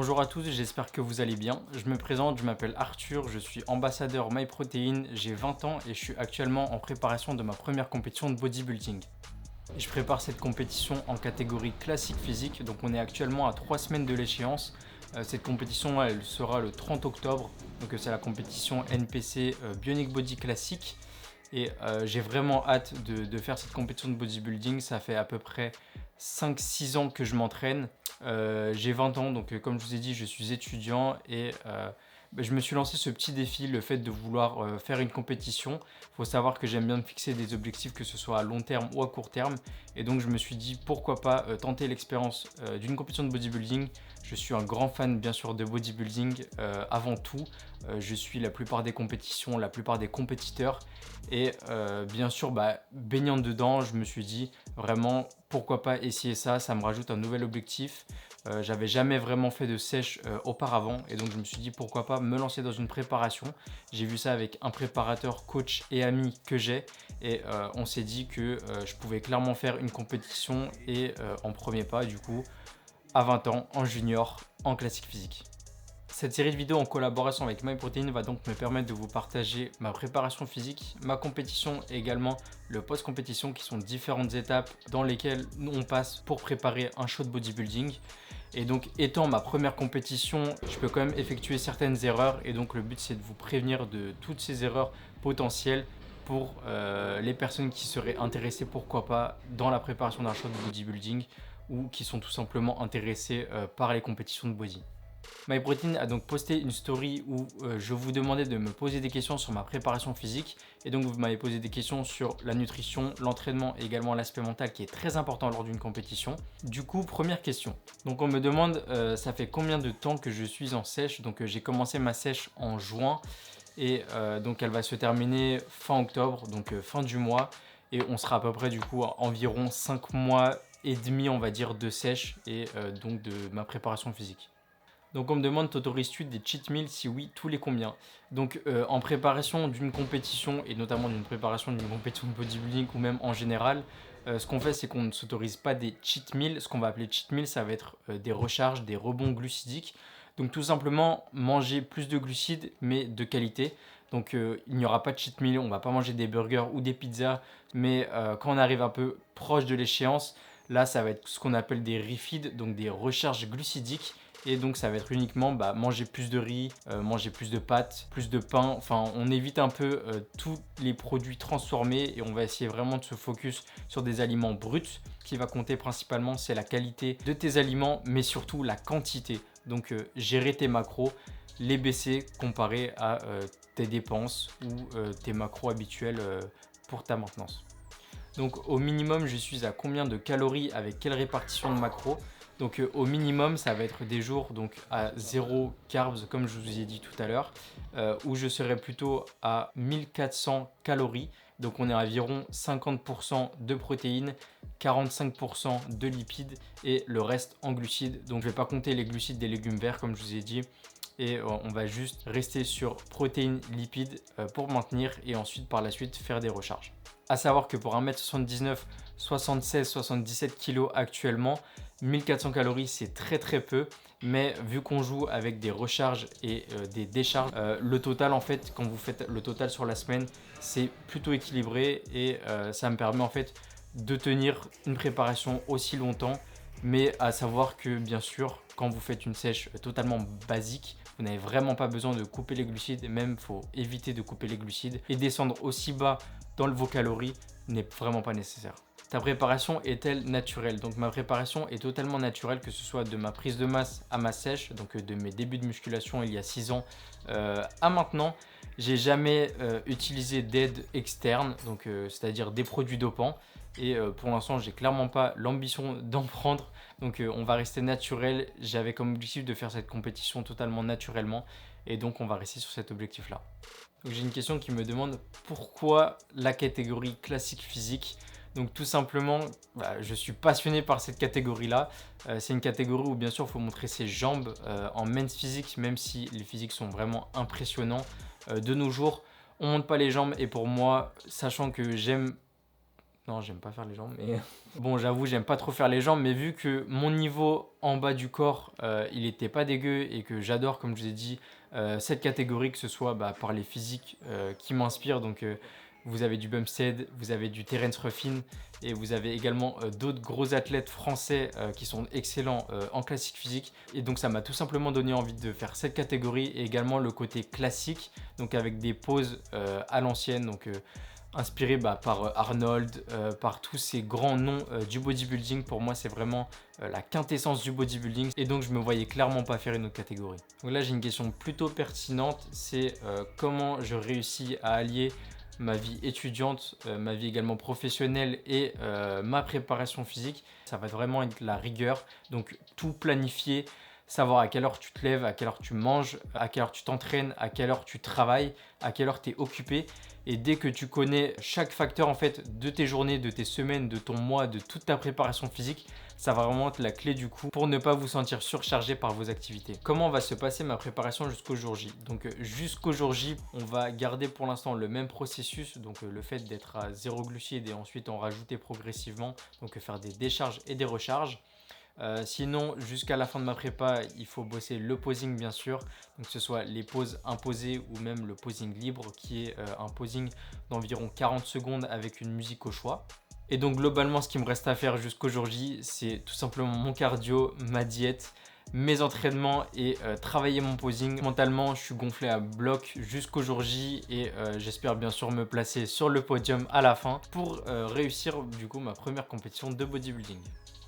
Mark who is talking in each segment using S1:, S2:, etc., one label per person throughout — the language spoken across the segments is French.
S1: Bonjour à tous, j'espère que vous allez bien. Je me présente, je m'appelle Arthur, je suis ambassadeur MyProtein, j'ai 20 ans et je suis actuellement en préparation de ma première compétition de bodybuilding. Je prépare cette compétition en catégorie classique physique, donc on est actuellement à 3 semaines de l'échéance. Cette compétition, elle sera le 30 octobre, donc c'est la compétition NPC Bionic Body Classique. Et j'ai vraiment hâte de faire cette compétition de bodybuilding. Ça fait à peu près 5-6 ans que je m'entraîne. J'ai 20 ans, donc comme je vous ai dit, je suis étudiant et je me suis lancé ce petit défi, le fait de vouloir faire une compétition. Il faut savoir que j'aime bien me fixer des objectifs, que ce soit à long terme ou à court terme. Et donc je me suis dit pourquoi pas tenter l'expérience d'une compétition de bodybuilding. Je suis un grand fan bien sûr de bodybuilding avant tout. Je suis la plupart des compétitions, la plupart des compétiteurs. Et bien sûr, baignant dedans, je me suis dit vraiment pourquoi pas essayer ça, ça me rajoute un nouvel objectif. J'avais jamais vraiment fait de sèche auparavant et donc je me suis dit pourquoi pas me lancer dans une préparation. J'ai vu ça avec un préparateur, coach et ami que j'ai et on s'est dit que je pouvais clairement faire une compétition et en premier pas du coup à 20 ans en junior en classique physique. Cette série de vidéos en collaboration avec MyProtein va donc me permettre de vous partager ma préparation physique, ma compétition et également le post-compétition qui sont différentes étapes dans lesquelles on passe pour préparer un show de bodybuilding. Et donc étant ma première compétition, je peux quand même effectuer certaines erreurs et donc le but c'est de vous prévenir de toutes ces erreurs potentielles pour les personnes qui seraient intéressées pourquoi pas dans la préparation d'un show de bodybuilding ou qui sont tout simplement intéressées par les compétitions de body. MyProtein a donc posté une story où je vous demandais de me poser des questions sur ma préparation physique et donc vous m'avez posé des questions sur la nutrition, l'entraînement et également l'aspect mental qui est très important lors d'une compétition. Du coup, première question. Donc on me demande ça fait combien de temps que je suis en sèche. Donc j'ai commencé ma sèche en juin et donc elle va se terminer fin octobre, donc fin du mois et on sera à peu près du coup à environ 5 mois et demi on va dire de sèche et donc de ma préparation physique. Donc on me demande t'autorises-tu des cheat meals? Si oui, tous les combien? Donc en préparation d'une compétition et notamment d'une préparation d'une compétition de bodybuilding ou même en général, ce qu'on fait c'est qu'on ne s'autorise pas des cheat meals. Ce qu'on va appeler cheat meals, ça va être des recharges, des rebonds glucidiques. Donc tout simplement manger plus de glucides mais de qualité. Donc il n'y aura pas de cheat meal, on va pas manger des burgers ou des pizzas, mais quand on arrive un peu proche de l'échéance, là ça va être ce qu'on appelle des refeeds, donc des recharges glucidiques. Et donc ça va être uniquement manger plus de riz, manger plus de pâtes, plus de pain. Enfin, on évite un peu tous les produits transformés et on va essayer vraiment de se focus sur des aliments bruts. Ce qui va compter principalement, c'est la qualité de tes aliments, mais surtout la quantité. Donc gérer tes macros, les baisser comparé à tes dépenses ou tes macros habituels pour ta maintenance. Donc au minimum, je suis à combien de calories avec quelle répartition de macros? Donc au minimum, ça va être des jours donc à 0 carbs, comme je vous ai dit tout à l'heure, où je serai plutôt à 1400 calories. Donc on est à environ 50% de protéines, 45% de lipides et le reste en glucides. Donc je ne vais pas compter les glucides des légumes verts comme je vous ai dit. Et on va juste rester sur protéines, lipides pour maintenir et ensuite par la suite faire des recharges. À savoir que pour 1m79, 76-77 kg actuellement, 1400 calories c'est très peu, mais vu qu'on joue avec des recharges et des décharges, le total en fait, quand vous faites le total sur la semaine, c'est plutôt équilibré et ça me permet en fait de tenir une préparation aussi longtemps, mais à savoir que bien sûr, quand vous faites une sèche totalement basique, vous n'avez vraiment pas besoin de couper les glucides, même il faut éviter de couper les glucides et descendre aussi bas dans vos calories n'est vraiment pas nécessaire. Ta préparation est-elle naturelle? Donc ma préparation est totalement naturelle, que ce soit de ma prise de masse à ma sèche, donc de mes débuts de musculation il y a 6 ans à maintenant. J'ai jamais utilisé d'aide externe, donc c'est-à-dire des produits dopants. Et pour l'instant, j'ai clairement pas l'ambition d'en prendre. Donc on va rester naturel. J'avais comme objectif de faire cette compétition totalement naturellement. Et donc on va rester sur cet objectif-là. Donc j'ai une question qui me demande pourquoi la catégorie classique physique. Donc tout simplement, je suis passionné par cette catégorie-là. C'est une catégorie où bien sûr il faut montrer ses jambes en men's physique, même si les physiques sont vraiment impressionnants. De nos jours, on ne monte pas les jambes et pour moi, sachant que j'aime Non, j'aime pas faire les jambes, mais bon, j'avoue, j'aime pas trop faire les jambes, mais vu que mon niveau en bas du corps, il était pas dégueu et que j'adore, comme je vous ai dit, cette catégorie, que ce soit par les physiques qui m'inspirent. Donc, vous avez du Bumstead, vous avez du Terence Ruffin et vous avez également d'autres gros athlètes français qui sont excellents en classique physique. Et donc, ça m'a tout simplement donné envie de faire cette catégorie et également le côté classique, donc avec des poses à l'ancienne. Donc, inspiré par Arnold, par tous ces grands noms du bodybuilding. Pour moi, c'est vraiment la quintessence du bodybuilding et donc je me voyais clairement pas faire une autre catégorie. Donc là, j'ai une question plutôt pertinente, c'est comment je réussis à allier ma vie étudiante, ma vie également professionnelle et ma préparation physique. Ça va vraiment être la rigueur, donc tout planifier, savoir à quelle heure tu te lèves, à quelle heure tu manges, à quelle heure tu t'entraînes, à quelle heure tu travailles, à quelle heure tu es occupé. Et dès que tu connais chaque facteur en fait de tes journées, de tes semaines, de ton mois, de toute ta préparation physique, ça va vraiment être la clé du coup pour ne pas vous sentir surchargé par vos activités. Comment va se passer ma préparation jusqu'au jour J? Donc jusqu'au jour J, on va garder pour l'instant le même processus, donc le fait d'être à zéro glucides et ensuite en rajouter progressivement, donc faire des décharges et des recharges. Sinon, jusqu'à la fin de ma prépa, il faut bosser le posing bien sûr, donc que ce soit les poses imposées ou même le posing libre qui est un posing d'environ 40 secondes avec une musique au choix. Et donc globalement, ce qui me reste à faire jusqu'au jour J, c'est tout simplement mon cardio, ma diète, mes entraînements et travailler mon posing. Mentalement, je suis gonflé à bloc jusqu'au jour J et j'espère bien sûr me placer sur le podium à la fin pour réussir du coup ma première compétition de bodybuilding.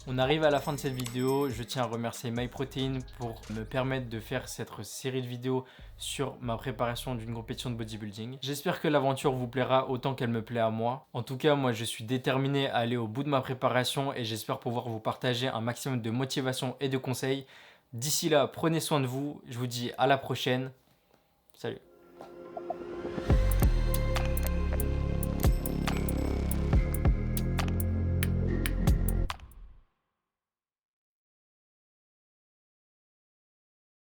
S1: On arrive à la fin de cette vidéo, je tiens à remercier MyProtein pour me permettre de faire cette série de vidéos sur ma préparation d'une compétition de bodybuilding. J'espère que l'aventure vous plaira autant qu'elle me plaît à moi. En tout cas, moi je suis déterminé à aller au bout de ma préparation et j'espère pouvoir vous partager un maximum de motivation et de conseils. D'ici là, prenez soin de vous, je vous dis à la prochaine. Salut!